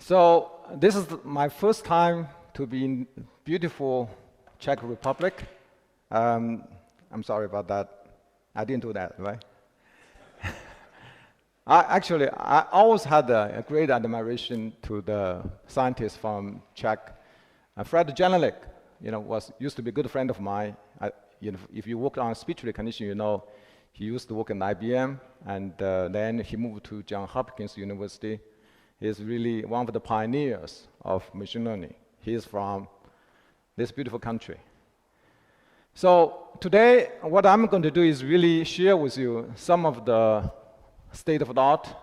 So this is my first time to be in beautiful Czech Republic. I'm sorry about that. I didn't do that, right? I always had a great admiration to the scientists from Czech. Fred Janelik, used to be a good friend of mine. If you work on speech recognition, he used to work in IBM, and then he moved to Johns Hopkins University. He's really one of the pioneers of machine learning. He's from this beautiful country. So today, what I'm going to do is really share with you some of the state of the art,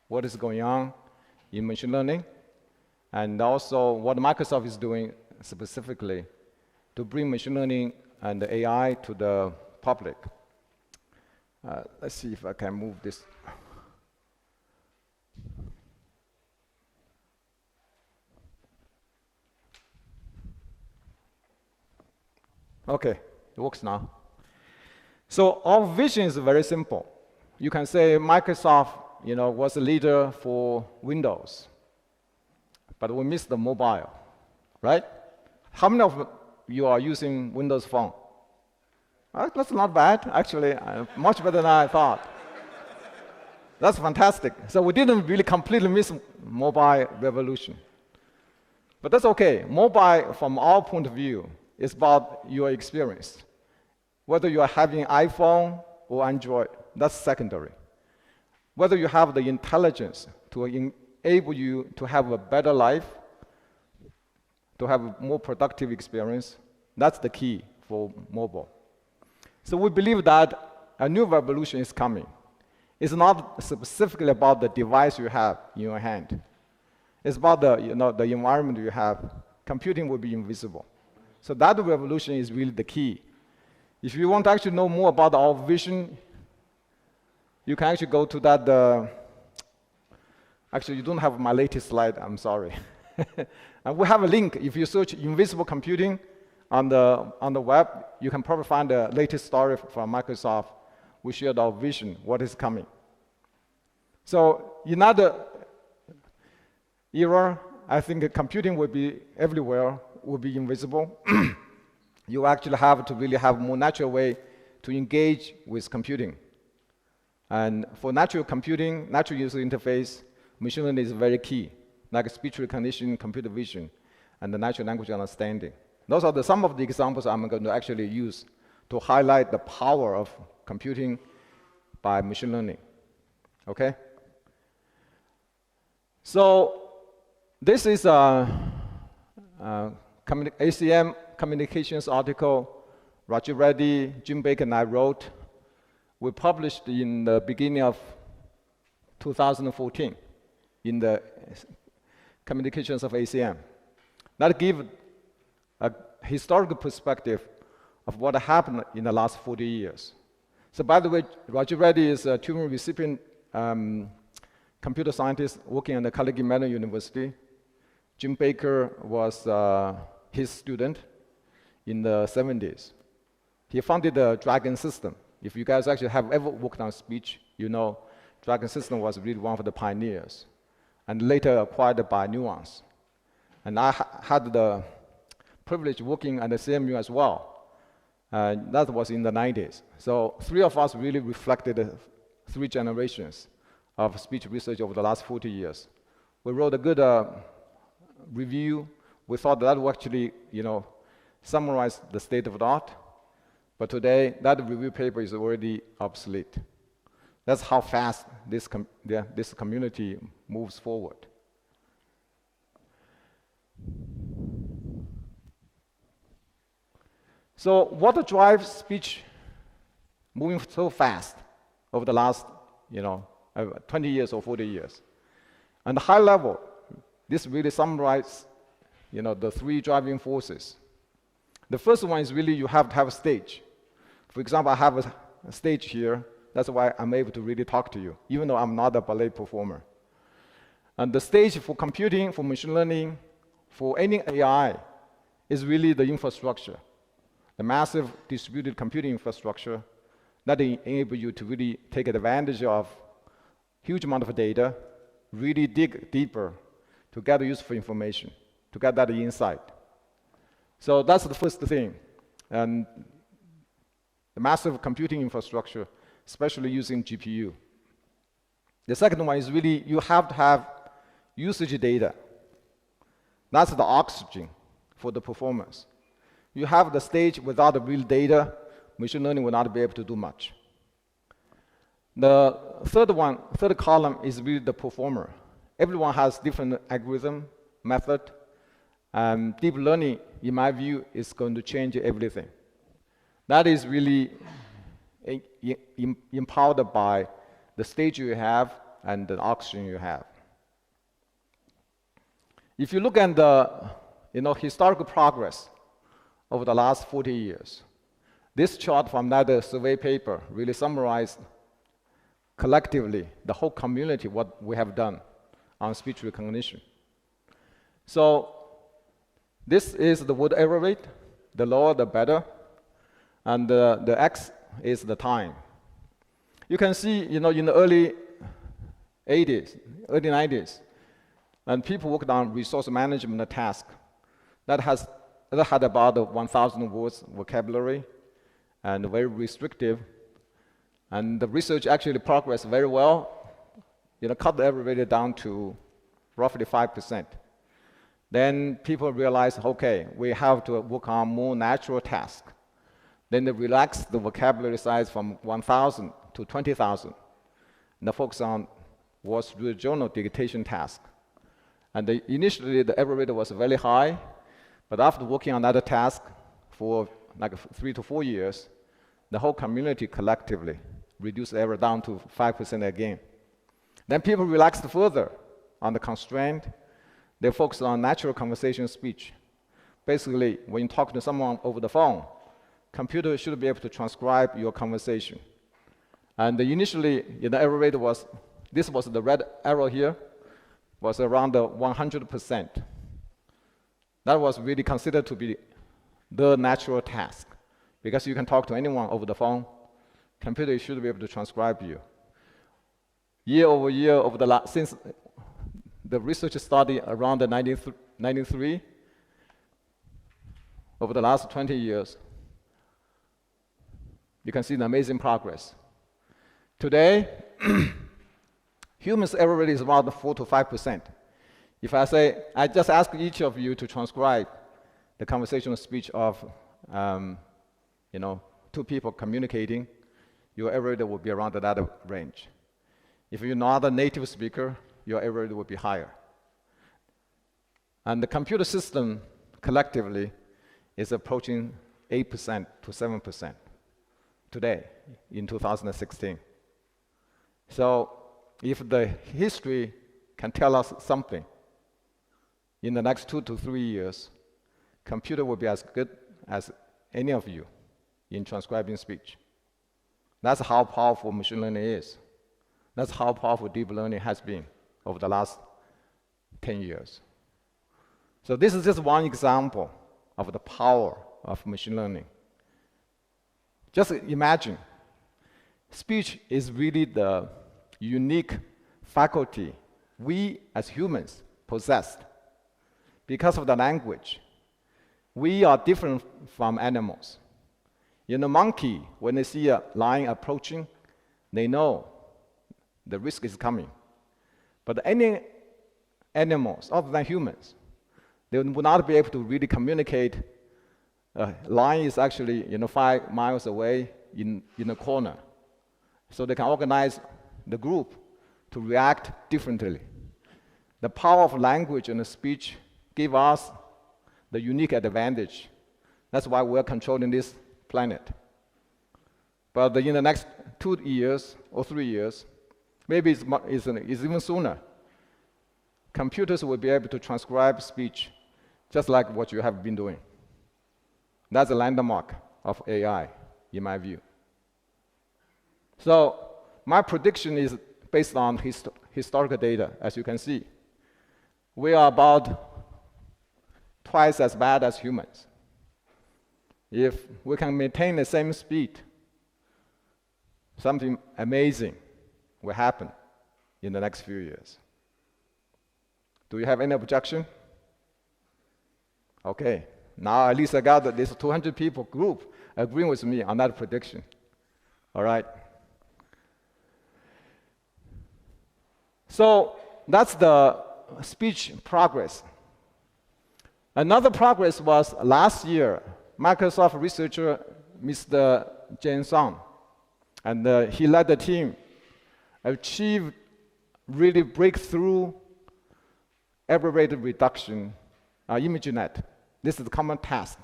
what is going on in machine learning, and also what Microsoft is doing specifically to bring machine learning and AI to the public. Let's see if I can move this. OK, it works now. So our vision is very simple. You can say Microsoft was the leader for Windows, but we missed the mobile, right? How many of you are using Windows Phone? That's not bad, actually, much better than I thought. That's fantastic. So we didn't really completely miss mobile revolution. But that's OK. Mobile, from our point of view, is about your experience. Whether you are having iPhone or Android, that's secondary. Whether you have the intelligence to enable you to have a better life, to have a more productive experience, that's the key for mobile. So we believe that a new revolution is coming. It's not specifically about the device you have in your hand. It's about the environment you have. Computing will be invisible. So that revolution is really the key. If you want to actually know more about our vision, you can actually go to that. Actually, you don't have my latest slide. I'm sorry. And we have a link. If you search invisible computing on the web, you can probably find the latest story from Microsoft. We shared our vision, what is coming. So in another era, I think computing will be everywhere, will be invisible. You actually have to really have a more natural way to engage with computing. And for natural computing, natural user interface, machine learning is very key, like speech recognition, computer vision, and the natural language understanding. Those are some of the examples I'm going to actually use to highlight the power of computing by machine learning. OK? So this is a ACM communications article Rajiv Reddy, Jim Baker, and I wrote. We published in the beginning of 2014 in the Communications of ACM. That gives a historical perspective of what happened in the last 40 years. So by the way, Rajiv Reddy is a Turing recipient computer scientist working at the Carnegie Mellon University. Jim Baker was his student in the 70s. He founded the Dragon system. If you guys actually have ever worked on speech, Dragon system was really one of the pioneers, and later acquired by Nuance. And I had the privilege working at the CMU as well. That was in the 90s. So three of us really reflected 3 generations of speech research over the last 40 years. We wrote a good review. We thought that would actually, summarize the state of the art. But today, that review paper is already obsolete. That's how fast this community moves forward. So what drives speech moving so fast over the last 20 years or 40 years? On the high level, this really summarizes the 3 driving forces. The first one is really you have to have a stage. For example, I have a stage here. That's why I'm able to really talk to you, even though I'm not a ballet performer. And the stage for computing, for machine learning, for any AI is really the infrastructure, the massive distributed computing infrastructure that enable you to really take advantage of huge amount of data, really dig deeper to get useful information, to get that insight. So that's the first thing. And the massive computing infrastructure, especially using GPU. The second one is really you have to have usage data. That's the oxygen for the performance. You have the stage without the real data, machine learning will not be able to do much. The third column is really the performer. Everyone has different algorithm, method, and deep learning, in my view, is going to change everything. That is really empowered by the stage you have and the oxygen you have. If you look at the historical progress over the last 40 years, this chart from that survey paper really summarized collectively the whole community what we have done on speech recognition. So this is the word error rate. The lower, the better. And the X is the time. You can see, in the early 80s, early 90s, and people worked on resource management task that had about 1,000 words vocabulary and very restrictive. And the research actually progressed very well. Cut the error rate down to roughly 5%. Then people realized, okay, we have to work on more natural tasks. Then they relaxed the vocabulary size from 1,000 to 20,000. And they focus on Wall Street Journal dictation task. And initially, the error rate was very high. But after working on that task for like 3 to 4 years, the whole community collectively reduced error down to 5% again. Then people relaxed further on the constraint. They focused on natural conversation speech. Basically, when you talk to someone over the phone, computer should be able to transcribe your conversation. And initially, the error rate was, this was the red arrow here, was around 100%. That was really considered to be the natural task. Because you can talk to anyone over the phone, computer should be able to transcribe you. Year over year, since the research started around 1993, over the last 20 years, you can see the amazing progress. Today, humans' error rate is about 4 to 5%. If I say, I just ask each of you to transcribe the conversational speech of two people communicating, your error rate will be around that range. If you're not a native speaker, your error rate will be higher. And the computer system collectively is approaching 8% to 7% today in 2016. So if the history can tell us something, in the next 2 to 3 years, computer will be as good as any of you in transcribing speech. That's how powerful machine learning is. That's how powerful deep learning has been over the last 10 years. So this is just one example of the power of machine learning. Just imagine, speech is really the unique faculty we as humans possess. Because of the language, we are different from animals. Monkey, when they see a lion approaching, they know the risk is coming. But any animals, other than humans, they would not be able to really communicate. A lion is actually 5 miles away in a corner. So they can organize the group to react differently. The power of language and speech give us the unique advantage. That's why we're controlling this planet. But in the next 2 years or 3 years, maybe it's even sooner, computers will be able to transcribe speech just like what you have been doing. That's a landmark of AI, in my view. So my prediction is based on historical data, as you can see. We are about twice as bad as humans. If we can maintain the same speed, something amazing will happen in the next few years. Do you have any objection? Okay, now at least I got this 200 people group agreeing with me on that prediction. All right. So that's the speech progress. Another progress was last year, Microsoft researcher Mr. Jane Song, and he led the team, achieved really breakthrough error rate reduction, ImageNet. This is a common task.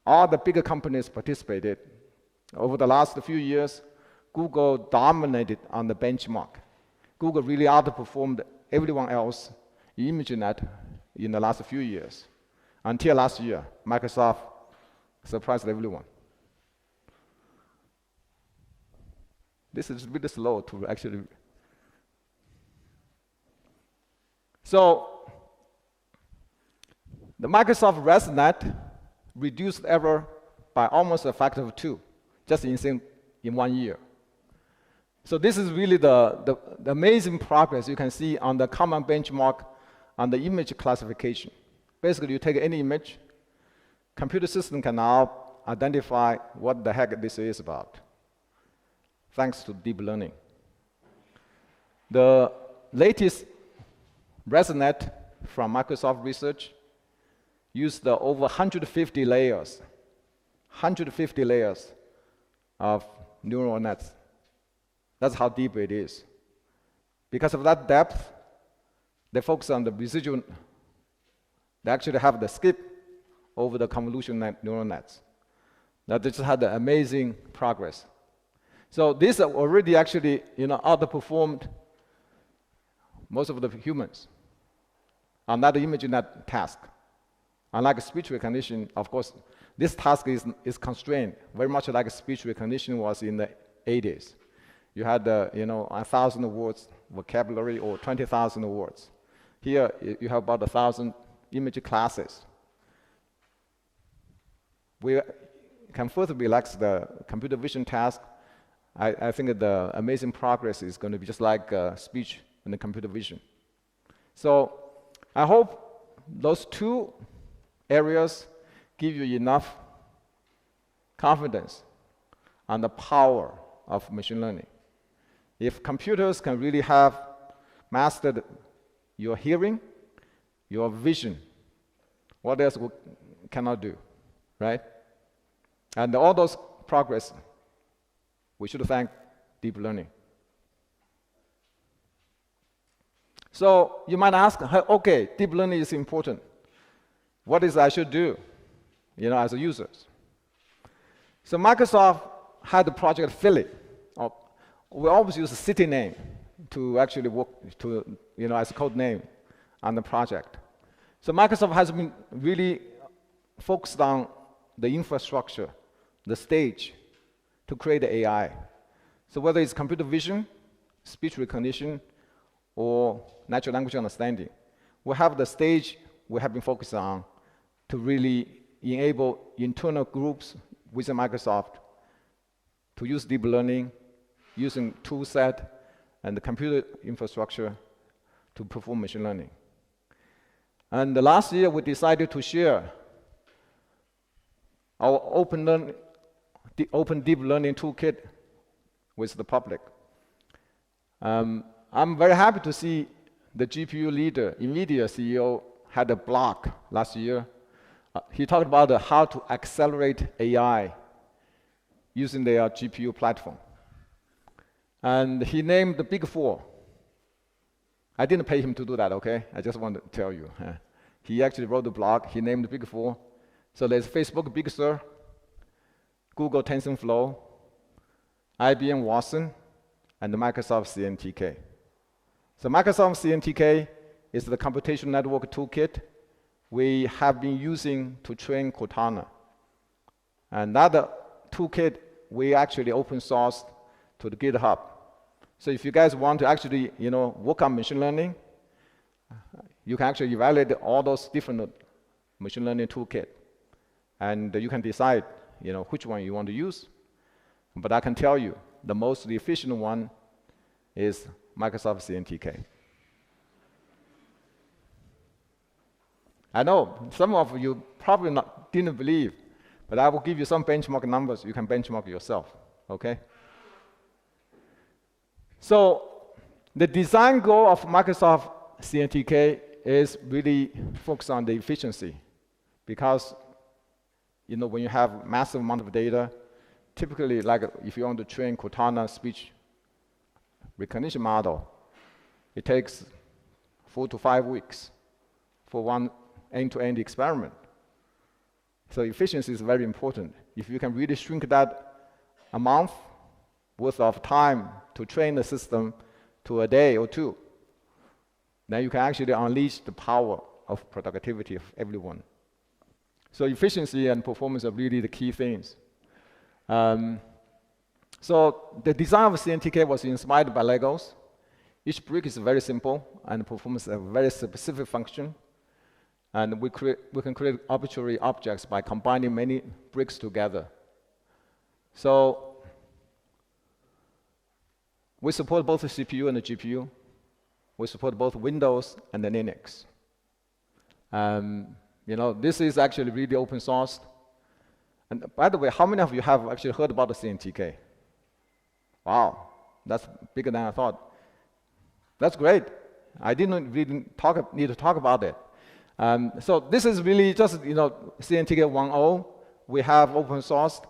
All the bigger companies participated. Over the last few years, Google dominated on the benchmark. Google really outperformed everyone else in ImageNet in the last few years. Until last year, Microsoft surprised everyone. This is really slow to actually. So the Microsoft ResNet reduced error by almost a factor of 2, just in 1 year. So this is really the amazing progress you can see on the common benchmark on the image classification. Basically, you take any image, computer system can now identify what the heck this is about, thanks to deep learning. The latest ResNet from Microsoft Research used over 150 layers of neural nets. That's how deep it is. Because of that depth, they focus on the residual. They actually have the skip over the convolutional neural nets. Now, this had amazing progress. So this already actually, outperformed most of the humans on that ImageNet task. Unlike speech recognition, of course, this task is constrained, very much like speech recognition was in the 80s. You had, 1,000 words vocabulary or 20,000 words. Here, you have about 1,000 image classes. We can further relax the computer vision task. I think the amazing progress is going to be just like speech and the computer vision. So I hope those two areas give you enough confidence on the power of machine learning. If computers can really have mastered your hearing, your vision, what else we cannot do, right? And all those progress, we should thank deep learning. So you might ask, okay, deep learning is important. What is I should do, as a user? So Microsoft had the project Philly. We always use a city name to actually work as a code name on the project. So Microsoft has been really focused on the infrastructure, the stage, to create the AI. So whether it's computer vision, speech recognition, or natural language understanding, we have the stage we have been focused on to really enable internal groups within Microsoft to use deep learning, using tool set and the computer infrastructure to perform machine learning. And last year, we decided to share our open deep learning toolkit with the public. I'm very happy to see the GPU leader, Nvidia CEO, had a blog last year. He talked about how to accelerate AI using their GPU platform. And he named the big four. I didn't pay him to do that, okay? I just want to tell you. He actually wrote the blog. He named the big four. So there's Facebook Big Sur, Google TensorFlow, IBM Watson, and the Microsoft CNTK. So Microsoft CNTK is the computational network toolkit we have been using to train Cortana. And that toolkit, we actually open sourced to the GitHub. So if you guys want to actually, work on machine learning, you can actually evaluate all those different machine learning toolkit. And you can decide, which one you want to use. But I can tell you, the most efficient one is Microsoft CNTK. I know some of you probably didn't believe, but I will give you some benchmark numbers. You can benchmark yourself, okay? So the design goal of Microsoft CNTK is really focused on the efficiency, because when you have massive amount of data, typically, like if you want to train Cortana speech recognition model, it takes 4 to 5 weeks for one end-to-end experiment. So efficiency is very important. If you can really shrink that a month worth of time to train the system to a day or two, then you can actually unleash the power of productivity of everyone. So efficiency and performance are really the key things. So the design of CNTK was inspired by Legos. Each brick is very simple and performs a very specific function. And we can create arbitrary objects by combining many bricks together. So we support both the CPU and the GPU. We support both Windows and the Linux. This is actually really open source. And by the way, how many of you have actually heard about the CNTK? Wow, that's bigger than I thought. That's great. I didn't really need to talk about it. So this is really just CNTK 1.0. We have open source.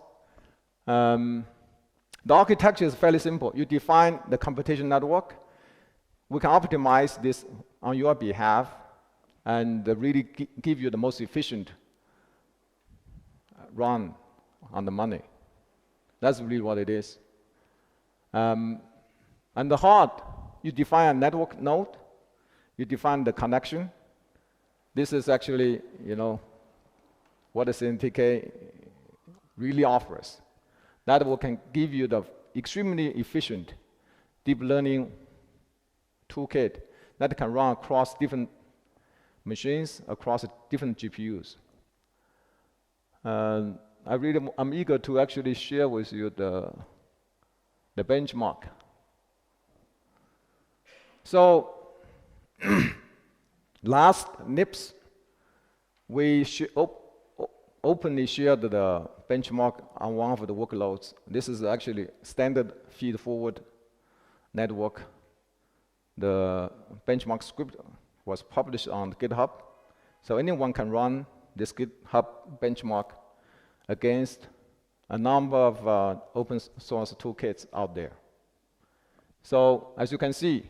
The architecture is fairly simple. You define the computation network. We can optimize this on your behalf and really give you the most efficient run on the money. That's really what it is. And the heart, you define a network node. You define the connection. This is actually, what the CNTK really offers. That can give you the extremely efficient deep learning toolkit that can run across different machines, across different GPUs. I'm eager to actually share with you the benchmark. So last NIPS, we openly shared the benchmark on one of the workloads. This is actually standard feed-forward network. The benchmark script was published on GitHub. So anyone can run this GitHub benchmark against a number of open source toolkits out there. So as you can see,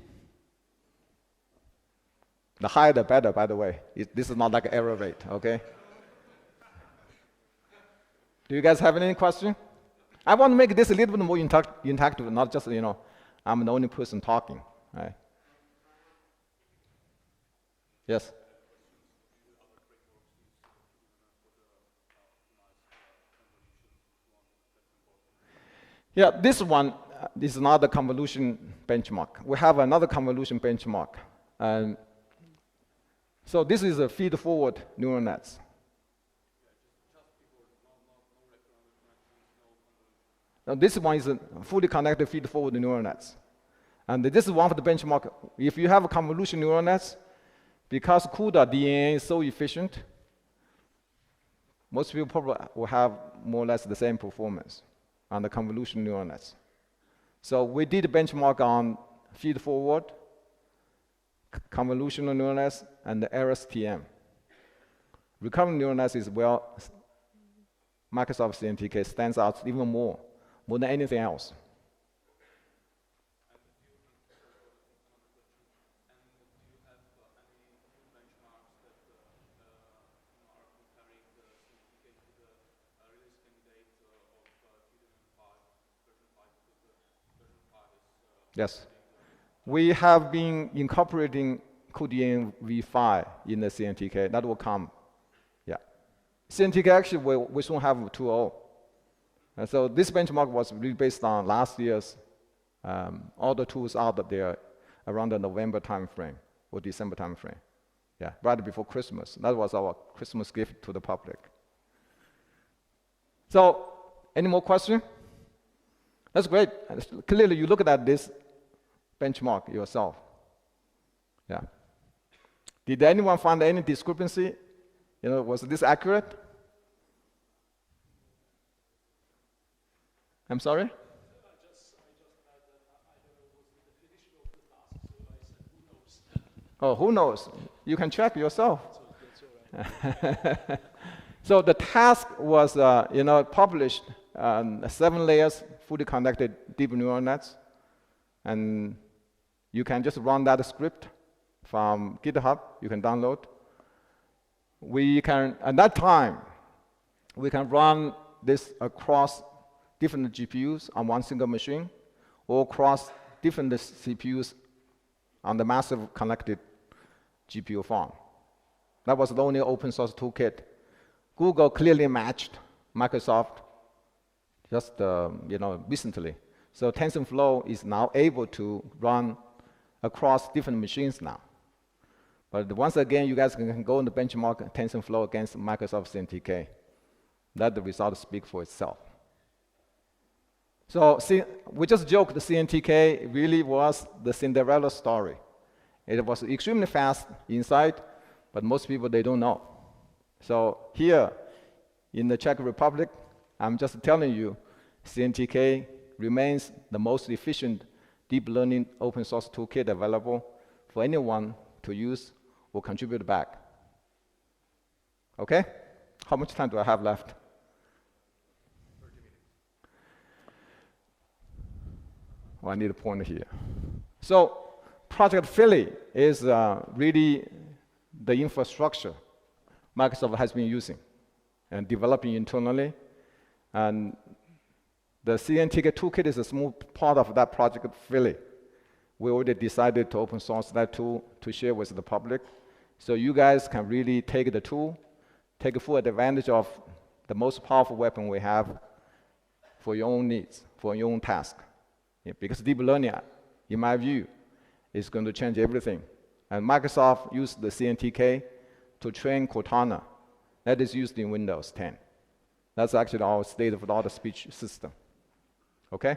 the higher the better, by the way. This is not like an error rate, okay? Do you guys have any question? I want to make this a little bit more interactive, not just, I'm the only person talking, right? Yes? Yeah, this one is not a convolution benchmark. We have another convolution benchmark. And so this is a feed-forward neural nets. Now this one is a fully connected feed-forward neural nets. And this is one of the benchmark. If you have a convolution neural nets, because CUDA DNA is so efficient, most people probably will have more or less the same performance on the convolution neural nets. So we did a benchmark on feed-forward, convolutional neural nets, and the RSTM. Recurrent neural nets is where Microsoft CNTK stands out even more than anything else. Yes. We have been incorporating CUDA v5 in the CNTK. That will come. Yeah. CNTK actually we soon have 2.0. And so this benchmark was really based on last year's all the tools out there around the November timeframe or December timeframe. Yeah, right before Christmas. That was our Christmas gift to the public. So, any more questions? That's great. Clearly, you look at this benchmark yourself. Yeah. Did anyone find any discrepancy Was this accurate? I'm sorry? Oh, who knows? You can check yourself. So the task was, published 7 layers, fully connected deep neural nets, and you can just run that script from GitHub. You can download. We can, at that time, we can run this across different GPUs on one single machine, or across different CPUs on the massive connected GPU farm. That was the only open source toolkit. Google clearly matched Microsoft just recently. So TensorFlow is now able to run across different machines now. But once again, you guys can go and benchmark TensorFlow against Microsoft CNTK. Let the result speak for itself. So we just joked the CNTK really was the Cinderella story. It was extremely fast inside, but most people, they don't know. So here in the Czech Republic, I'm just telling you, CNTK remains the most efficient deep learning open source toolkit available for anyone to use or contribute back. Okay? How much time do I have left? 30 minutes. Well, I need a pointer here. So Project Philly is really the infrastructure Microsoft has been using and developing internally. And the CNTK toolkit is a small part of that Project Philly. We already decided to open source that tool to share with the public. So you guys can really take the tool, take full advantage of the most powerful weapon we have for your own needs, for your own task. Yeah, because deep learning, in my view, is going to change everything. And Microsoft used the CNTK to train Cortana. That is used in Windows 10. That's actually our state-of-the-art speech system. Okay?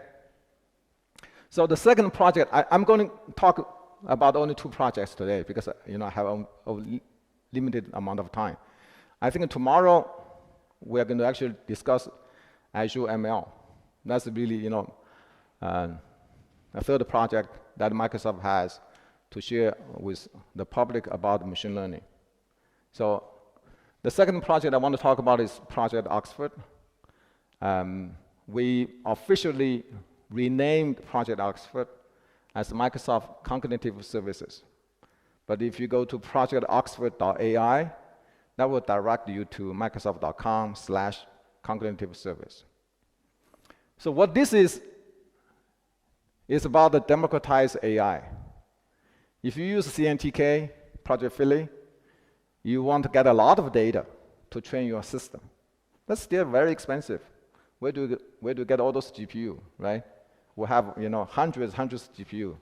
So the second project, I'm going to talk about only 2 projects today because I have a limited amount of time. I think tomorrow we're going to actually discuss Azure ML. That's really a third project that Microsoft has to share with the public about machine learning. So the second project I want to talk about is Project Oxford. We officially renamed Project Oxford as Microsoft Cognitive Services. But if you go to projectoxford.ai, that will direct you to microsoft.com/cognitive service. So what this is about the democratized AI. If you use CNTK, Project Philly, you want to get a lot of data to train your system. That's still very expensive. Where do you get all those GPU, right? We have hundreds of GPU,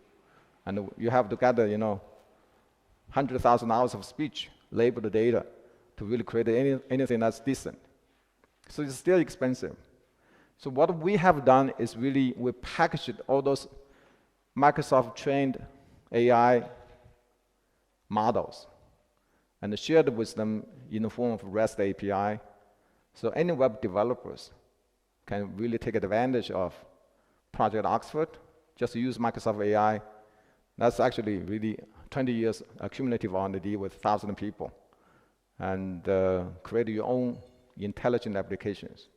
and you have to gather 100,000 hours of speech, label the data to really create anything that's decent. So it's still expensive. So what we have done is really we packaged all those Microsoft trained AI models and shared with them in the form of REST API. So any web developers can really take advantage of Project Oxford, just use Microsoft AI. That's actually really 20 years cumulative R&D with 1,000 people, and create your own intelligent applications.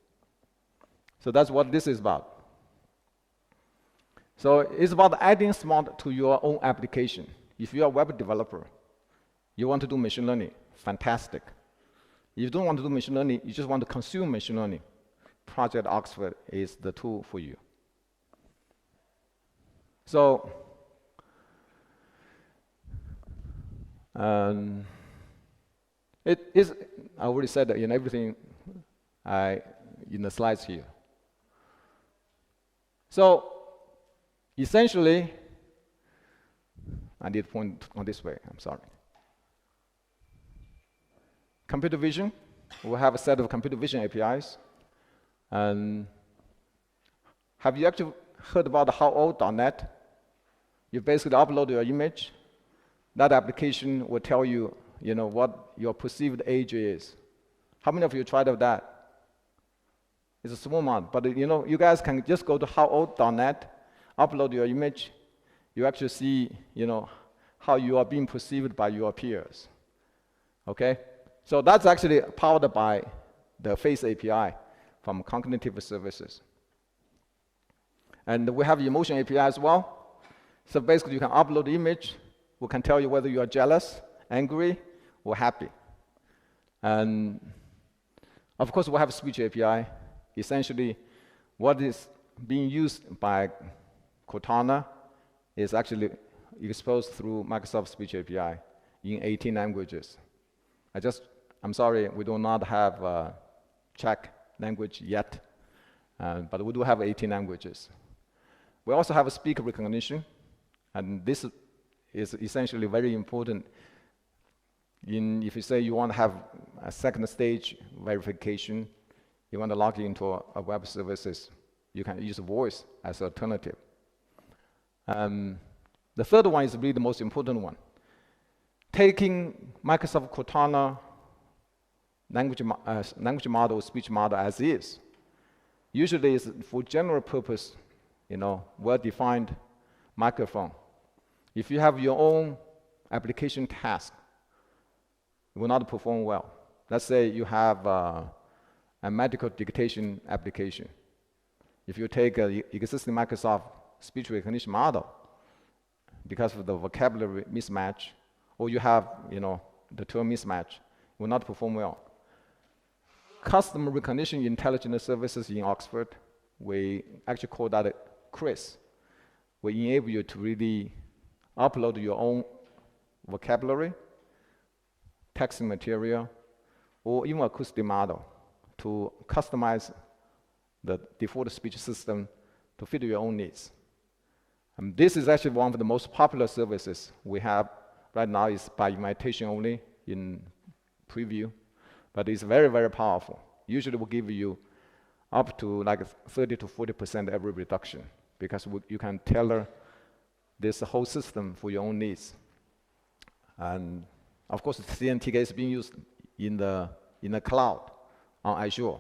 So that's what this is about. So it's about adding smart to your own application. If you're a web developer, you want to do machine learning, fantastic. If you don't want to do machine learning, you just want to consume machine learning, Project Oxford is the tool for you. So, it is, I already said that in everything in the slides here. So, essentially, I did point on this way, I'm sorry. Computer vision, we have a set of computer vision APIs. And have you actually heard about HowOld.net? You basically upload your image. That application will tell you what your perceived age is. How many of you tried of that? It's a small amount, but you guys can just go to howold.net, upload your image. You actually see, how you are being perceived by your peers. Okay? So that's actually powered by the Face API from Cognitive Services. And we have Emotion API as well. So basically, you can upload the image. We can tell you whether you are jealous, angry, or happy. And of course, we have Speech API. Essentially, what is being used by Cortana is actually exposed through Microsoft Speech API in 18 languages. I'm sorry, we do not have Czech language yet, but we do have 18 languages. We also have a speaker recognition, and this is essentially very important if you say you want to have a second stage verification, you want to log into a web services, you can use voice as an alternative. The third one is really the most important one. Taking Microsoft Cortana language model, speech model as is, usually is for general purpose, well-defined microphone. If you have your own application task, it will not perform well. Let's say you have a medical dictation application. If you take an existing Microsoft speech recognition model, because of the vocabulary mismatch, or you have the term mismatch, it will not perform well. Custom recognition intelligent services in Oxford, we actually call that CRIS. We enable you to really upload your own vocabulary, text material, or even acoustic model to customize the default speech system to fit your own needs. This is actually one of the most popular services we have right now. Is by invitation only in preview, but it's very, very powerful. Usually will give you up to like 30 to 40% every reduction, because you can tailor this whole system for your own needs. And of course, CNTK is being used in the cloud on Azure.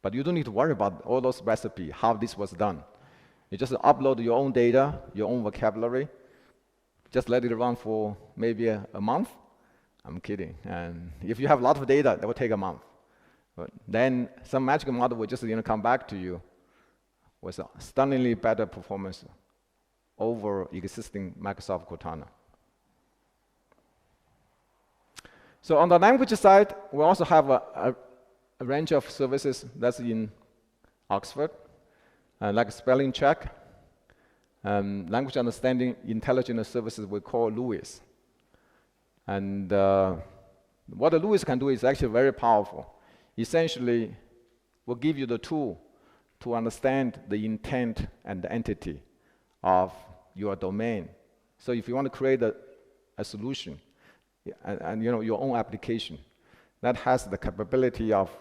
But you don't need to worry about all those recipes, how this was done. You just upload your own data, your own vocabulary, just let it run for maybe a month. I'm kidding. And if you have a lot of data, that will take a month. But then some magic model will just come back to you with a stunningly better performance over existing Microsoft Cortana. So on the language side, we also have a range of services that's in Oxford, like spelling check, language understanding intelligent services we call LUIS. And what the LUIS can do is actually very powerful. Essentially, will give you the tool to understand the intent and the entity of your domain. So if you want to create a solution, and your own application that has the capability of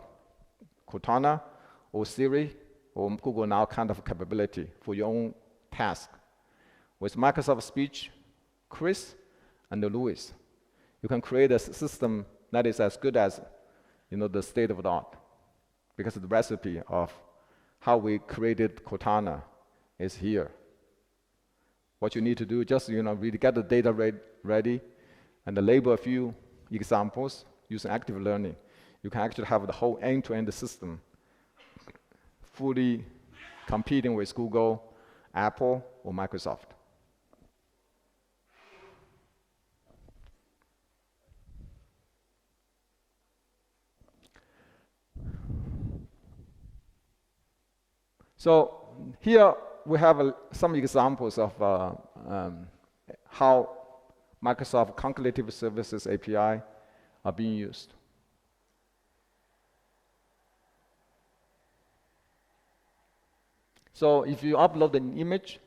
Cortana or Siri or Google Now kind of capability for your own task, with Microsoft Speech, CRIS, and the LUIS, you can create a system that is as good as the state of the art, because the recipe of how we created Cortana is here. What you need to do, just really get the data ready, and label a few examples using active learning. You can actually have the whole end-to-end system fully competing with Google, Apple, or Microsoft. So here we have some examples of how Microsoft Cognitive Services API are being used. So if you upload an image,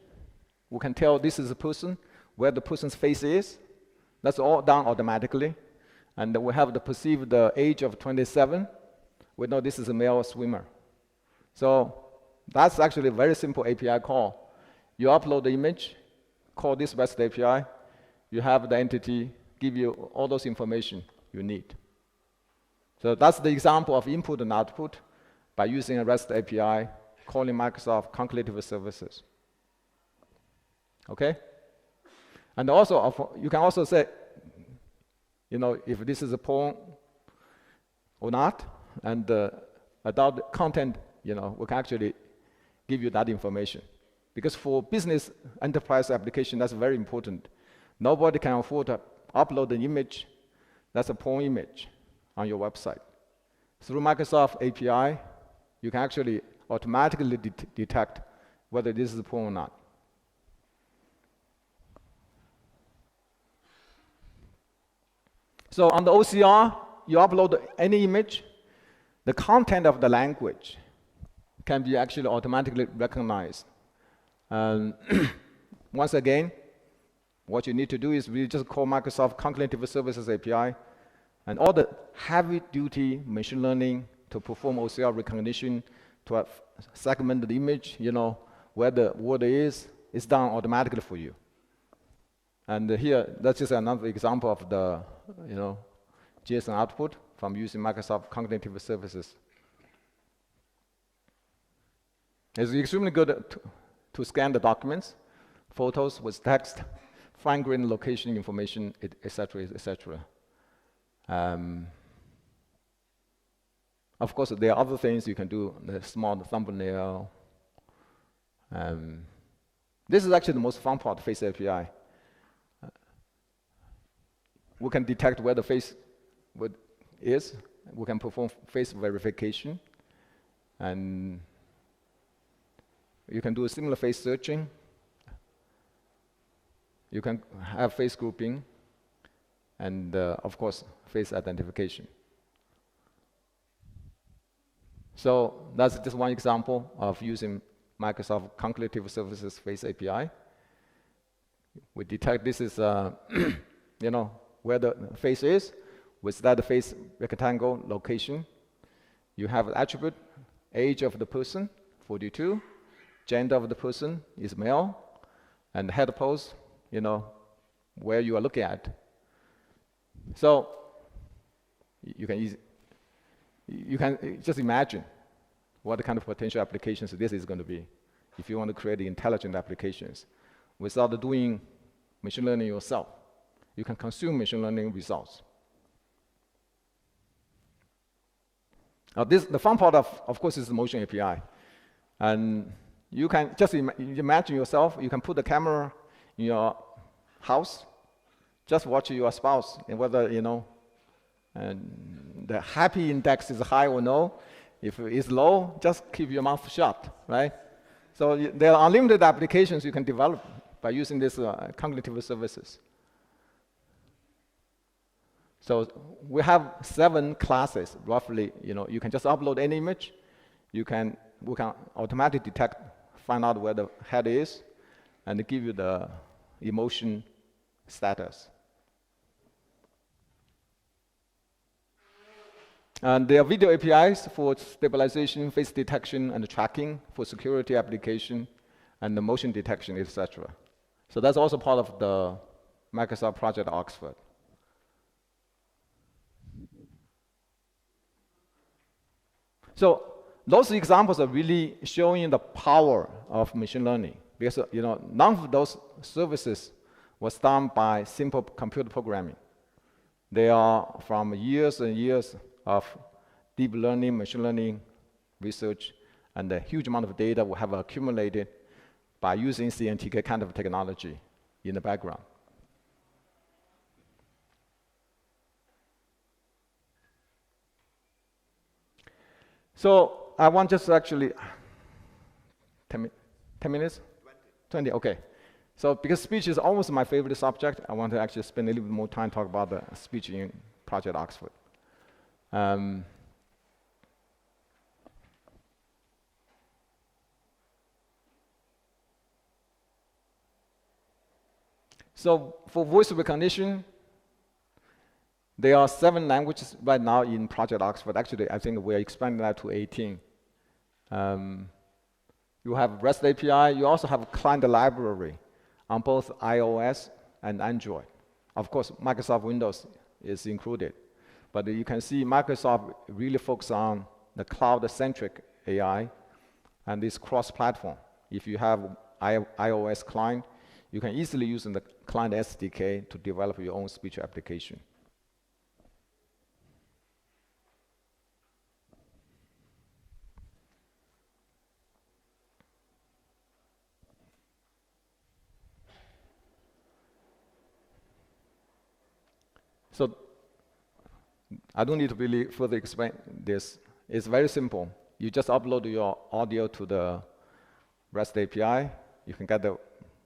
we can tell this is a person, where the person's face is. That's all done automatically. And we have the perceived age of 27. We know this is a male swimmer. So that's actually a very simple API call. You upload the image, call this REST API. You have the entity give you all those information you need. So that's the example of input and output by using a REST API, calling Microsoft Conculative Services. Okay? And also, you can also say, if this is a porn or not, and adult content, we can actually give you that information. Because for business enterprise application, that's very important. Nobody can afford to upload an image that's a porn image on your website. Through Microsoft API, you can actually automatically detect whether this is porn or not. So on the OCR, you upload any image, the content of the language can be actually automatically recognized. And once again, what you need to do is we just call Microsoft Conculative Services API, and all the heavy-duty machine learning to perform OCR recognition, to segment the image, where the word is done automatically for you. And here, that's just another example of the, JSON output from using Microsoft Conculative Services. It's extremely good to scan the documents, photos with text, fine-grained location information, etc., etc. Of course, there are other things you can do, the small thumbnail. This is actually the most fun part of Face API. We can detect where the face is. We can perform face verification. And you can do a similar face searching. You can have face grouping. And of course, face identification. So that's just one example of using Microsoft Conculative Services Face API. We detect this is, where the face is. With that face rectangle location, you have attribute, age of the person, 42, gender of the person is male, and head pose, where you are looking at. So you can just imagine what kind of potential applications this is going to be if you want to create intelligent applications without doing machine learning yourself. You can consume machine learning results. Now the fun part of course, is the motion API. And you can just imagine yourself, you can put the camera in your house, just watch your spouse, and whether, and the happy index is high or no. If it's low, just keep your mouth shut, right? So there are unlimited applications you can develop by using these cognitive services. So we have 7 classes, roughly. You can just upload any image. We can automatically detect, find out where the head is, and give you the emotion status. And there are video APIs for stabilization, face detection, and tracking for security application, and the motion detection, etc. So that's also part of the Microsoft Project Oxford. So those examples are really showing the power of machine learning, because none of those services was done by simple computer programming. They are from years and years of deep learning, machine learning research, and a huge amount of data we have accumulated by using CNTK kind of technology in the background. So I want just actually 10 minutes? 20, okay. So because speech is almost my favorite subject, I want to actually spend a little bit more time talking about the speech in Project Oxford. So for voice recognition, there are 7 languages right now in Project Oxford. Actually, I think we're expanding that to 18. You have REST API. You also have a client library on both iOS and Android. Of course, Microsoft Windows is included. But you can see Microsoft really focus on the cloud-centric AI and this cross-platform. If you have iOS client, you can easily use the client SDK to develop your own speech application. So I don't need to really further explain this. It's very simple. You just upload your audio to the REST API. You can get the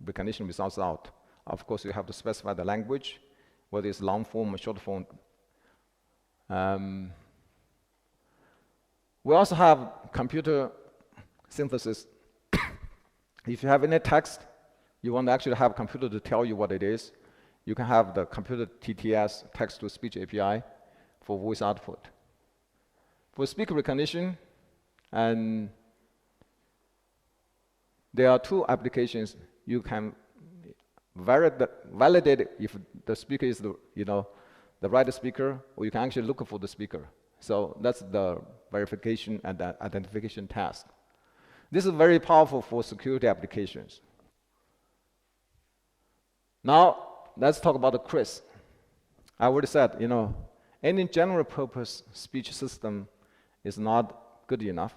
recognition results out. Of course, you have to specify the language, whether it's long form or short form. We also have computer synthesis. If you have any text, you want to actually have a computer to tell you what it is, you can have the computer TTS, text-to-speech API, for voice output. For speaker recognition, and there are two applications. You can validate if the speaker is the right speaker, or you can actually look for the speaker. So that's the verification and the identification task. This is very powerful for security applications. Now, let's talk about the Chris. I already said, any general purpose speech system is not good enough.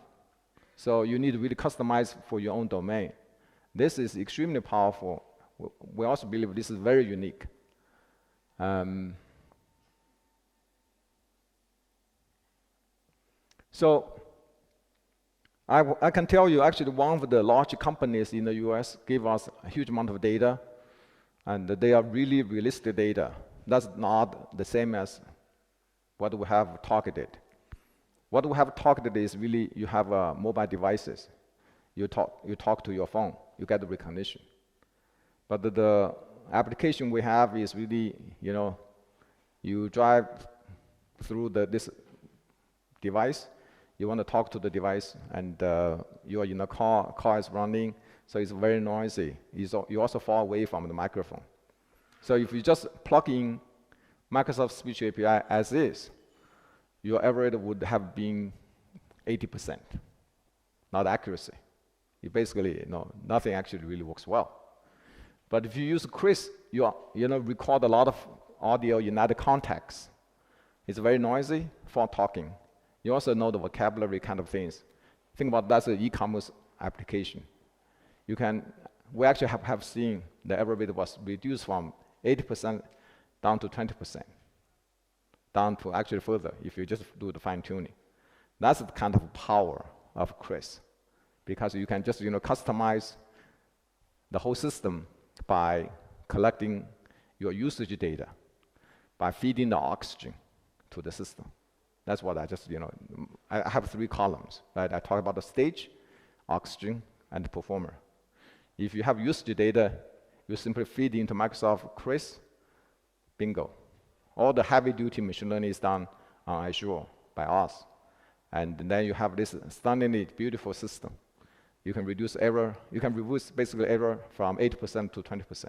So you need to really customize for your own domain. This is extremely powerful. We also believe this is very unique. So I can tell you, actually, one of the large companies in the US gave us a huge amount of data, and they are really realistic data. That's not the same as what we have targeted. What we have targeted is really you have mobile devices. You talk to your phone, you get the recognition. But the application we have is really, you drive through this device, you want to talk to the device, and you are in a car is running, so it's very noisy. You're also far away from the microphone. So if you just plug in Microsoft Speech API as is, your average would have been 80%, not accuracy. You basically, nothing actually really works well. But if you use Chris, you record a lot of audio in other contexts. It's very noisy for talking. You also know the vocabulary kind of things. Think about that's an e-commerce application. We actually have seen the error rate was reduced from 80% down to 20%, down to actually further if you just do the fine tuning. That's the kind of power of Chris, because you can just customize the whole system by collecting your usage data, by feeding the oxygen to the system. That's what I just, I have 3 columns, right? I talk about the stage, oxygen, and the performer. If you have usage data, you simply feed into Microsoft Chris, bingo. All the heavy-duty machine learning is done on Azure by us. And then you have this stunningly beautiful system. You can reduce error. You can reduce basically error from 80% to 20%.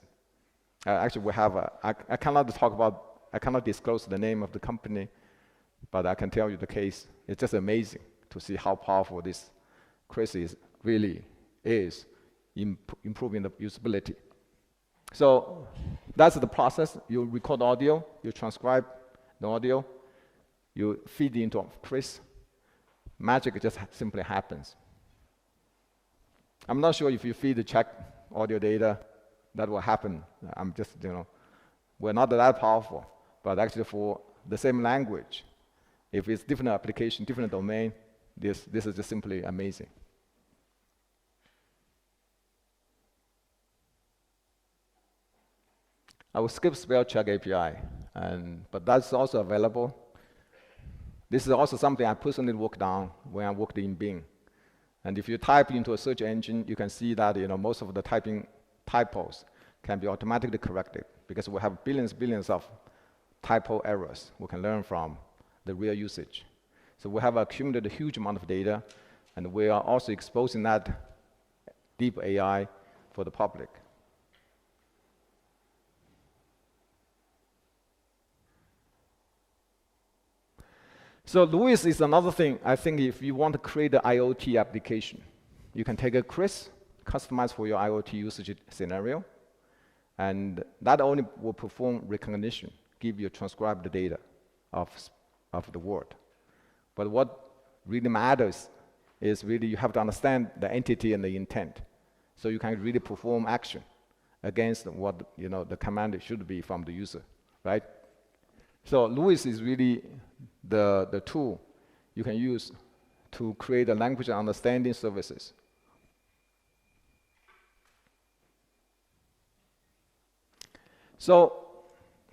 Actually, we have I cannot disclose the name of the company, but I can tell you the case. It's just amazing to see how powerful this Chris really is in improving the usability. So that's the process. You record audio, you transcribe the audio, you feed into Chris. Magic just simply happens. I'm not sure if you feed the check audio data, that will happen. I'm just, we're not that powerful, but actually for the same language, if it's different application, different domain, this is just simply amazing. I will skip spell check API, but that's also available. This is also something I personally worked on when I worked in Bing. And if you type into a search engine, you can see that most of the typos can be automatically corrected, because we have billions of typo errors we can learn from the real usage. So we have accumulated a huge amount of data, and we are also exposing that deep AI for the public. So Lewis is another thing. I think if you want to create an IoT application, you can take a quiz, customize for your IoT usage scenario, and that only will perform recognition, give you transcribed data of the word. But what really matters is really you have to understand the entity and the intent, so you can really perform action against what the command should be from the user, right? So Lewis is really the tool you can use to create a language understanding services. So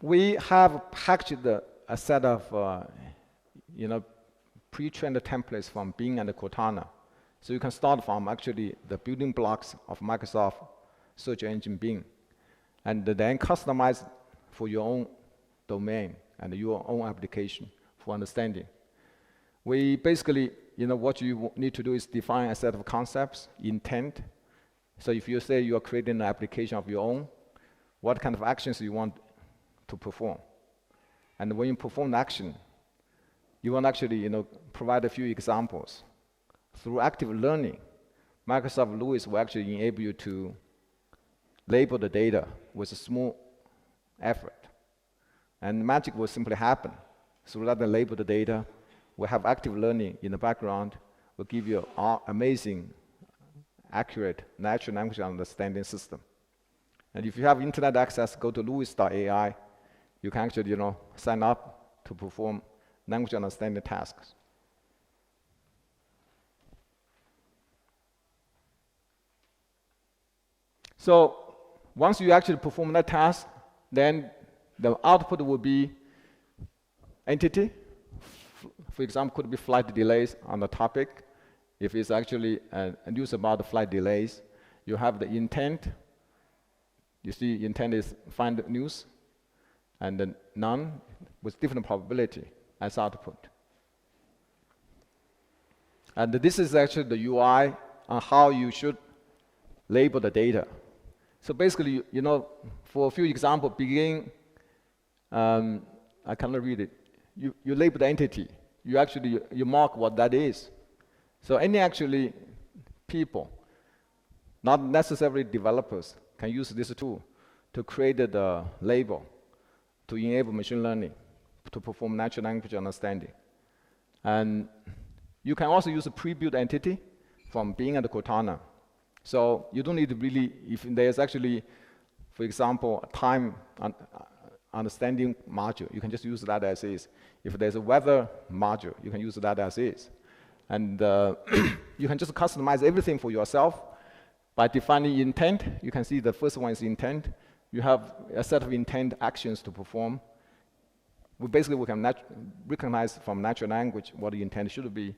we have packaged a set of pre-trained templates from Bing and Cortana. So you can start from actually the building blocks of Microsoft search engine Bing, and then customize for your own domain and your own application for understanding. We basically, what you need to do is define a set of concepts, intent. So if you say you are creating an application of your own, what kind of actions you want to perform. And when you perform the action, you want to actually provide a few examples. Through active learning, Microsoft Lewis will actually enable you to label the data with a small effort. And magic will simply happen. So rather than label the data, we'll have active learning in the background, will give you an amazing, accurate natural language understanding system. And if you have internet access, go to lewis.ai. You can actually, sign up to perform language understanding tasks. So once you actually perform that task, then the output will be entity. For example, could be flight delays on the topic. If it's actually a news about the flight delays, you have the intent. You see, intent is find news, and then none with different probability as output. And this is actually the UI on how you should label the data. So basically, for a few examples, begin, I cannot read it. You label the entity. You mark what that is. So any actually people, not necessarily developers, can use this tool to create the label to enable machine learning to perform natural language understanding. And you can also use a pre-built entity from Bing and Cortana. So you don't need to really, if there's actually, for example, a time understanding module, you can just use that as is. If there's a weather module, you can use that as is. And you can just customize everything for yourself by defining intent. You can see the first one is intent. You have a set of intent actions to perform. We can recognize from natural language what the intent should be,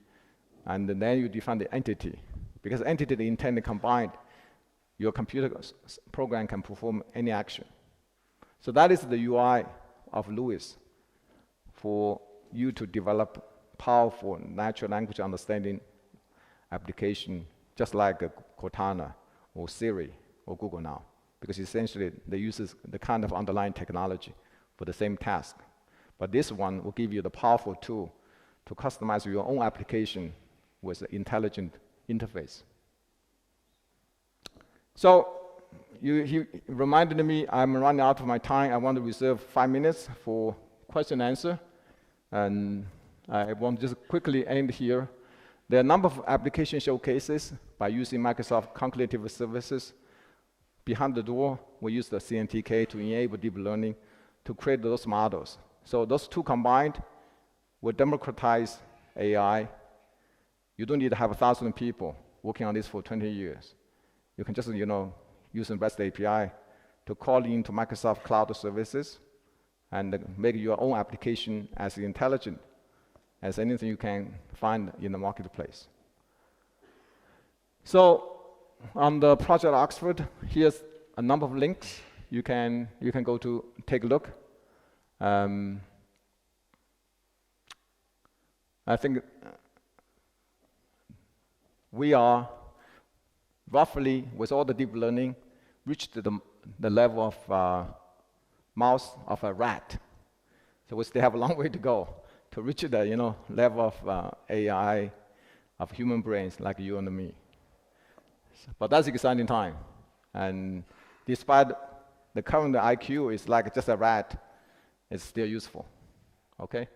and then you define the entity. Because entity and intent combined, your computer program can perform any action. So that is the UI of Lewis for you to develop powerful natural language understanding application, just like Cortana or Siri or Google now, because essentially they use the kind of underlying technology for the same task. But this one will give you the powerful tool to customize your own application with an intelligent interface. So he reminded me I'm running out of my time. I want to reserve 5 minutes for question and answer. And I want to just quickly end here. There are a number of application showcases by using Microsoft Cognitive Services. Behind the door, we use the CNTK to enable deep learning to create those models. So those two combined will democratize AI. You don't need to have 1,000 people working on this for 20 years. You can just, use the REST API to call into Microsoft Cloud Services and make your own application as intelligent as anything you can find in the marketplace. So on the Project Oxford, here's a number of links you can go to take a look. I think we are roughly, with all the deep learning, reached the level of mouse of a rat. So we still have a long way to go. to reach the level of AI of human brains like you and me. But that's exciting time. And despite the current IQ is like just a rat, it's still useful. Okay?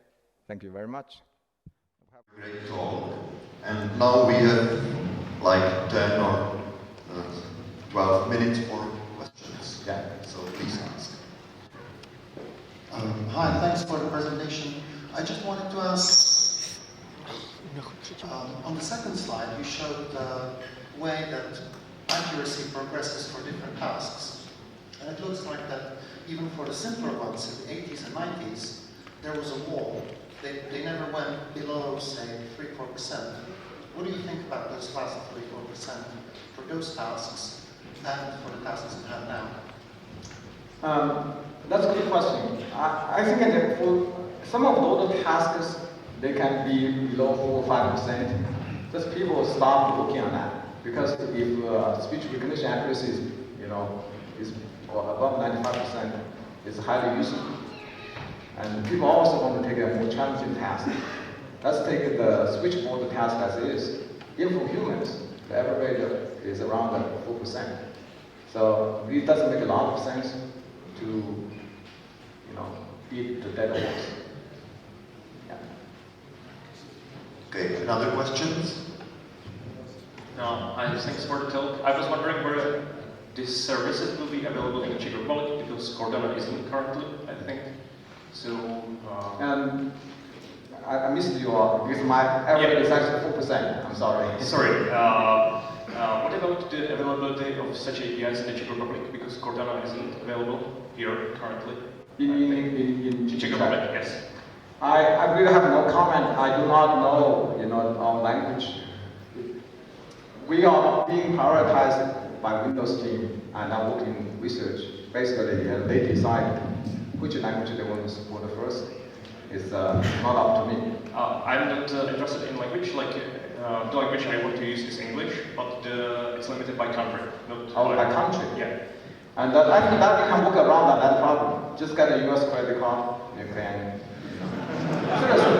Thank you very much. Great talk. And now we have like 10 or 12 minutes for questions. Yeah. So please ask. Hi, thanks for the presentation. I just wanted to ask, on the second slide, you showed the way that accuracy progresses for different tasks. And it looks like that even for the simpler ones in the 80s and 90s, there was a wall. They never went below, say, 3-4%. What do you think about those last 3-4% for those tasks and for the tasks you have now? That's a good question. I think that for some of those tasks, they can be below 4 or 5%. Just people start working on that. Because if speech recognition accuracy is above 95%, it's highly useful. And people also want to take a more challenging task. Let's take the switchboard task as it is. Even for humans, the error rate is around 4%. So it doesn't make a lot of sense to beat the dead horse. Yeah. Okay, another questions? No, thanks for the talk. I was wondering where these services will be available in the Czech Republic, because Cortana isn't currently, I think. So, I missed you all because my error rate is actually 4%. I'm sorry. Sorry. What about the availability of such APIs in the Czech Republic? Because Cortana isn't available here currently. In Czech Republic, yes. I really have no comment. I do not know, our language. We are being prioritized by Windows team, and I work in research. Basically, they decide which language they want to support first. It's not up to me. I'm not interested in language. Like the language I want to use is English, but it's limited by country. Not by country. Yeah. And I think that you can work around that problem. Just get a US credit card. You can. Seriously.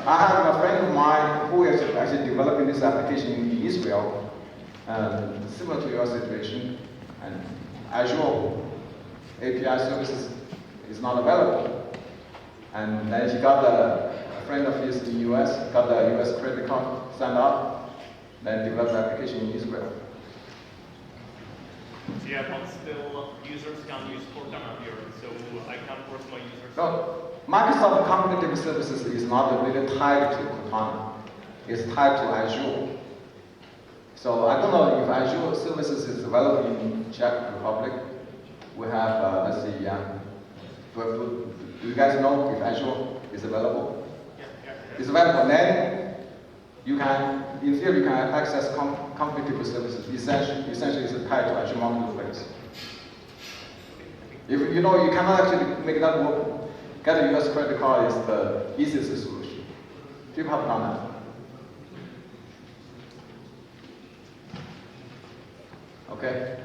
I have a friend of mine who is actually developing this application in Israel, similar to your situation, and Azure API services is not available. And then he got a friend of his in the US, got the US credit card, signed up, then developed the application in Israel. Yeah, but still users can use Cortana here, so I can't force my users. No, Microsoft Cognitive Services is not really tied to Cortana. It's tied to Azure. So I don't know if Azure services is available in Czech Republic. We have, let's see, do you guys know if Azure is available? Yeah. It's available. Then you can, in theory, you can access cognitive services. Essentially, it's tied to Azure Marketplace. If you cannot actually make that work. Get a US credit card is the easiest solution. People have done that. Okay?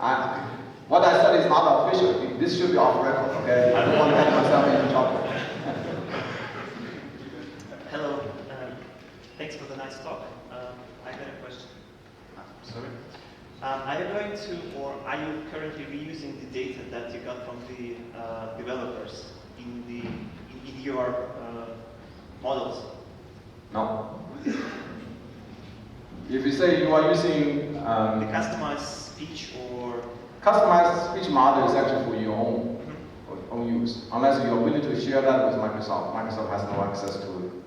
What I said is not official. This should be off record, okay? I don't want to get myself into trouble. Hello. Thanks for the nice talk. I got a question. Sorry? Are you going to, or are you currently reusing the data that you got from the developers in your models? No. If you say you are using The customized speech or customized speech model is actually for your own use, unless you are willing to share that with Microsoft. Microsoft has no access to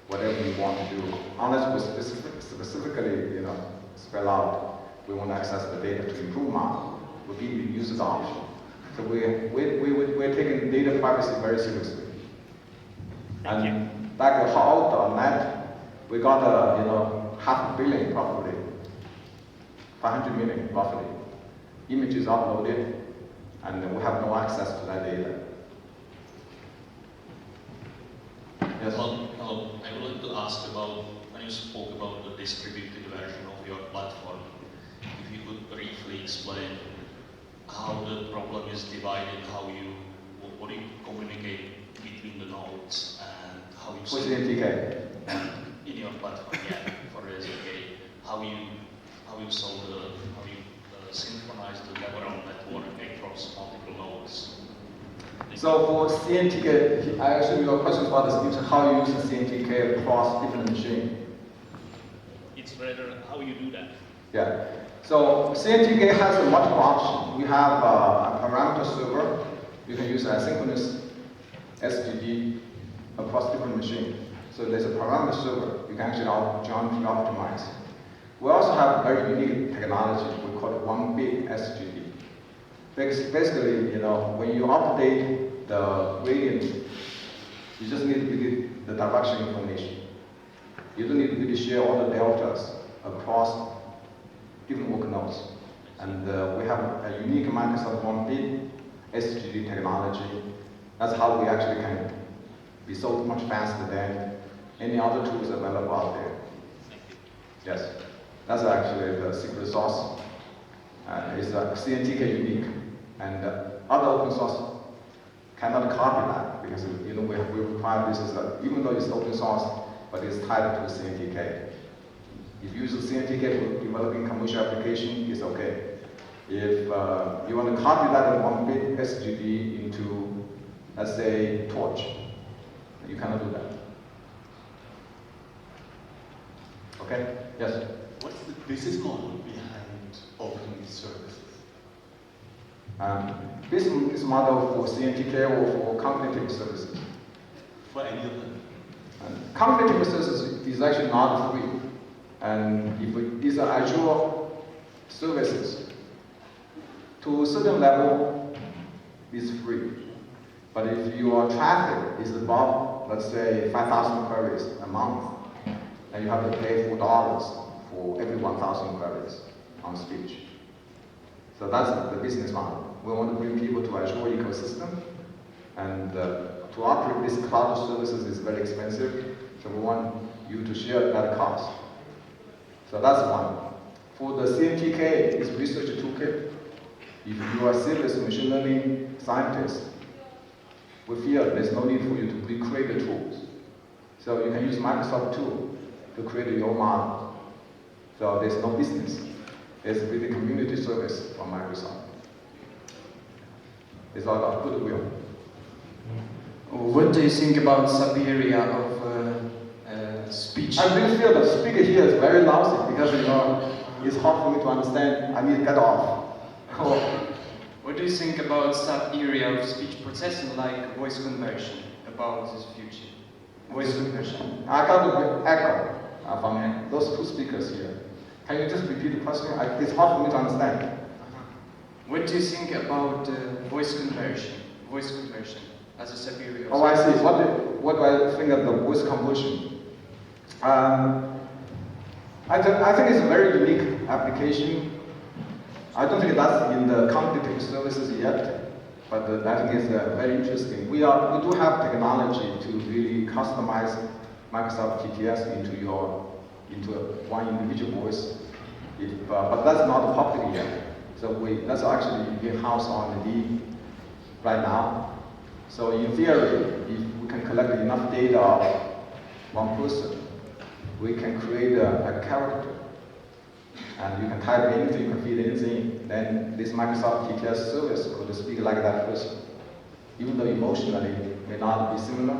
whatever you want to do, unless we specifically, spell out we want to access the data to improve model. We'll give you user the option. So we're taking data privacy very seriously. And back at .net, we got 500 million probably, 500 million roughly, images uploaded, and we have no access to that data. Yes? Hello. I would like to ask about, when you spoke about the distributed version of your platform, if you could briefly explain how the problem is divided, what do you communicate between the nodes, and how you For see CNTK. in your platform, yeah, for ResNet, how you solve how you synchronize the network across multiple nodes. So for CNTK, I assume your question about is how you use the CNTK across different machines. It's rather how you do that. Yeah. So CNTK has a multiple option. We have a parameter server. You can use asynchronous SGD across different machines. So there's a parameter server. You can actually jointly optimize. We also have a very unique technology. We call it one-bit SGD. Basically, when you update the gradient, you just need to give the direction information. You don't need to really share all the deltas across different work nodes. And we have a unique Microsoft one-bit SGD technology. That's how we actually can be so much faster than any other tools available out there. Yes, that's actually the secret sauce. It's CNTK unique, and other open source cannot copy that because we require this even though it's open source, but it's tied to CNTK. If you use CNTK for developing commercial application, it's okay. If you want to copy that in one-bit SGD into, let's say, Torch, you cannot do that. Okay? Yes? What's the business model behind opening these services? Business model for CNTK or for cognitive services? For any of them? Cognitive services is actually not free. And if these are Azure services, to a certain level, it's free. But if your traffic is above, let's say, 5,000 queries a month, then you have to pay $4 for every 1,000 queries on speech. So that's the business model. We want to bring people to Azure ecosystem, and to operate these cloud services is very expensive, so we want you to share that cost. So that's one. For the CNTK, it's research toolkit. If you are a serious machine learning scientist, we feel there's no need for you to recreate the tools. So you can use Microsoft tool to create your model. So there's no business. It's really community service from Microsoft. It's all about goodwill. What do you think about sub-area of speech? I really feel the speaker here is very lousy because it's hard for me to understand. I need to get off. What do you think about sub-area of speech processing like voice conversion, about this future? Voice conversion. I got a echo from those two speakers here. Can you just repeat the question? It's hard for me to understand. What do you think about voice conversion? Voice conversion as a sub-area. Oh, I see. What do I think of the voice conversion? I think it's a very unique application. I don't think that's in the cognitive services yet, but I think it's very interesting. We do have technology to really customize Microsoft TTS into one individual voice, but that's not public yet. So that's actually in-house R&D right now. So in theory, if we can collect enough data of one person, we can create a character. And you can type anything, you can feed anything, then this Microsoft TTS service could speak like that person. Even though emotionally it may not be similar,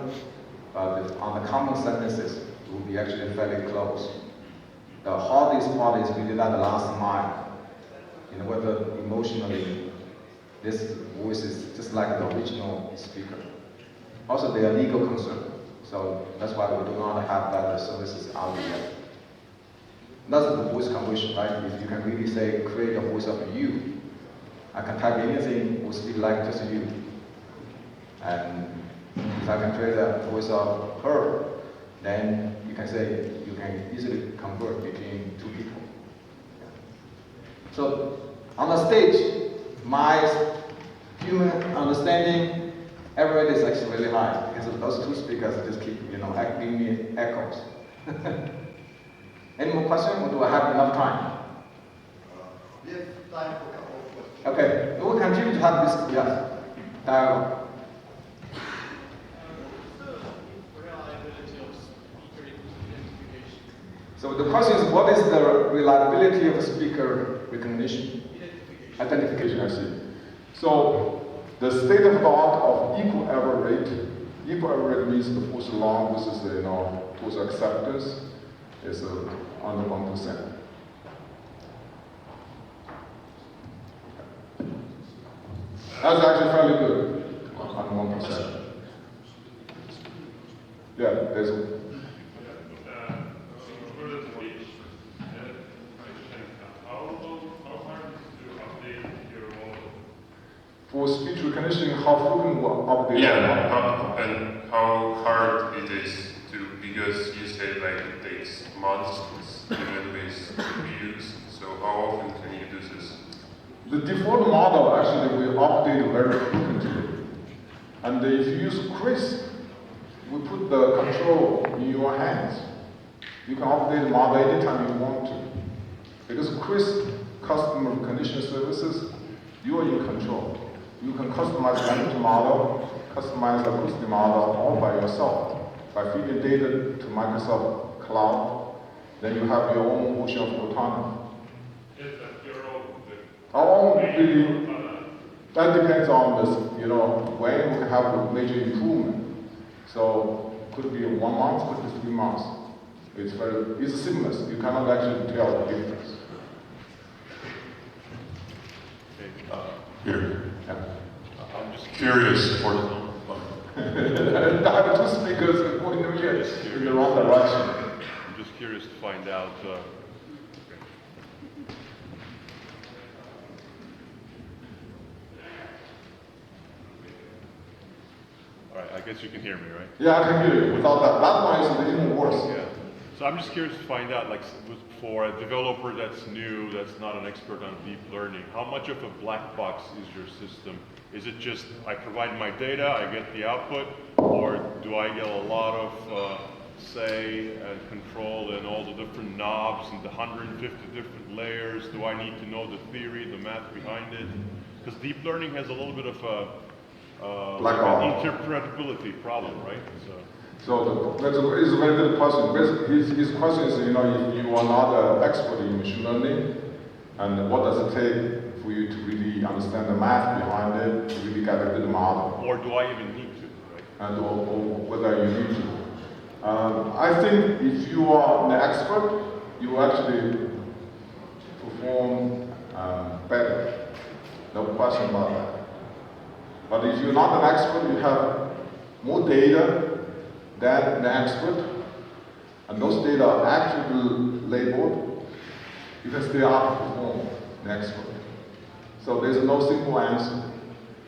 but on the common sentences, it will be actually fairly close. The hardest part is really that last mile. Whether emotionally this voice is just like the original speaker. Also, they are legal concern, so that's why we do not have that services out yet. That's the voice conversion, right? If you can really say, create a voice of you, I can type anything, it will speak like just you. And if I can create a voice of her, then you can say, you can easily convert between two people. So on the stage, my human understanding error rate is actually really high because of those two speakers just keep, giving me echoes. Any more questions, or do I have enough time? We have time for a couple of questions. Okay, we will continue to have this dialogue. So, reliability So the question is, what is the reliability of speaker recognition? Identification, I see. So the state of the art of equal error rate means the false alarm versus the false acceptance is under 1%. That's actually fairly good, under 1%. Yeah, there's for speech recognition, how frequent will update? Yeah, and how hard it is to, because you say like it takes months, even with GPUs, so how often can you do this? The default model actually will update very frequently. And if you use Chris, we put the control in your hands. You can update the model anytime you want to. Because Chris customer recognition services, you are in control. You can customize language model, customize acoustic model all by yourself. By feeding data to Microsoft Cloud, then you have your own version of Cortana. Is that your own? Our own really, that depends on this, when we can have a major improvement. So could be 1 month, could be 3 months. It's seamless. You cannot actually tell the difference. Here. Yeah. I'm just curious for I have 2 speakers pointing in the wrong direction. I'm just curious to find out. All right, I guess you can hear me, right? Yeah, I can hear you. Without that one is even worse. Yeah. So I'm just curious to find out, like, for a developer that's new, that's not an expert on deep learning, how much of a black box is your system? Is it just, I provide my data, I get the output, or do I get a lot of say and control and all the different knobs and the 150 different layers? Do I need to know the theory, the math behind it? Because deep learning has a little bit of Black box. interpretability problem, right? So that's a very good question. His question is, if you are not an expert in machine learning, and what does it take for you to really understand the math behind it, to really get a good model? Or do I even need to, right? And or whether you need to. I think if you are an expert, you actually perform better. No question about that. But if you're not an expert, you have more data than the expert, and those data are accurately labeled, you can still outperform the expert. So there's no simple answer.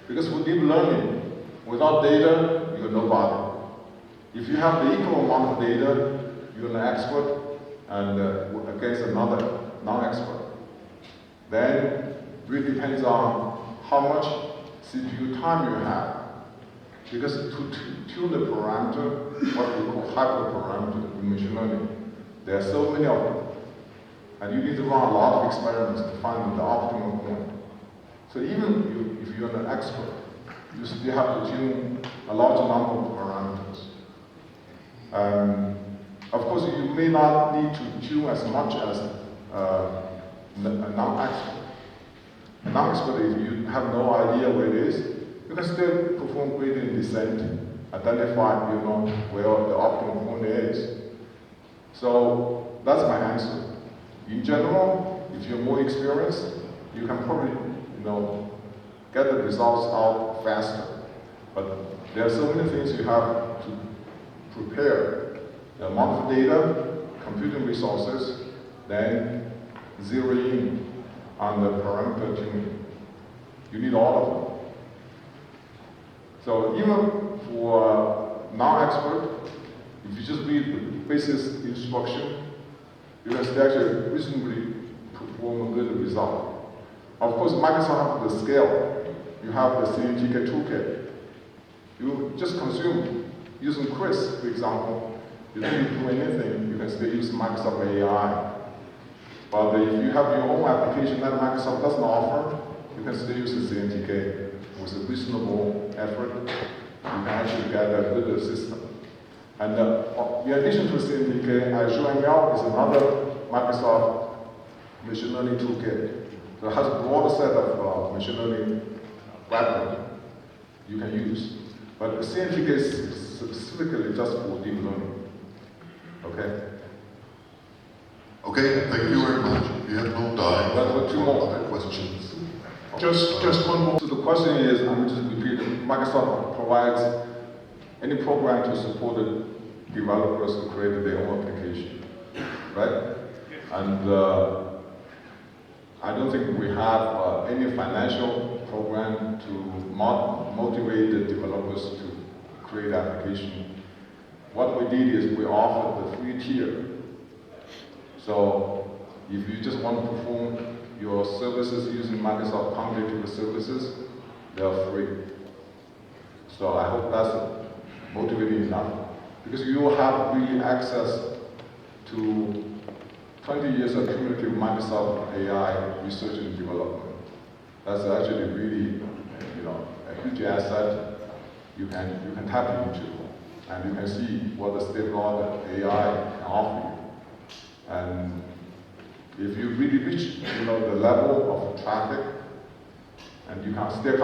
Because for deep learning, without data, you're nobody. If you have the equal amount of data, you're an expert, and against another non-expert. Then it really depends on how much CPU time you have. Because to tune the parameter, what we call hyperparameter in machine learning, there are so many of them. And you need to run a lot of experiments to find the optimal point. So even if you're an expert, you still have to tune a large number of parameters. Of course, you may not need to tune as much as a non-expert. A non-expert, if you have no idea where it is, you can still perform gradient descent, identify where the optimal point is. So that's my answer. In general, if you're more experienced, you can probably get the results out faster. But there are so many things you have to prepare. The amount of data, computing resources, then zeroing in on the parameter tuning. You need all of them. So even for non-expert, if you just read the basic instruction, you can still actually reasonably perform a good result. Of course, Microsoft has the scale. You have the CNTK toolkit. You just consume using Chris, for example. You don't need to do anything. You can still use Microsoft AI. But if you have your own application that Microsoft doesn't offer, you can still use the CNTK. With a reasonable effort, you can actually get a good system. And in addition to CNTK, ML is another Microsoft machine learning toolkit. So it has a broader set of machine learning platform you can use. But the CNTK is specifically just for deep learning. Okay? Okay, thank you very much. We have no time But two more other questions. Just one more. So the question is, let me just repeat it. Microsoft provides any program to support the developers to create their own application, right? And I don't think we have any financial program to motivate the developers to create application. What we did is we offered the free tier. So if you just want to perform your services using Microsoft Computational services, they are free. So I hope that's motivating enough, because you will have really access to 20 years of cumulative Microsoft AI research and development. That's actually really, a huge asset you can tap into, and you can see what the state-of-the-art AI can offer you. And if you really reach, the level of traffic, and you can still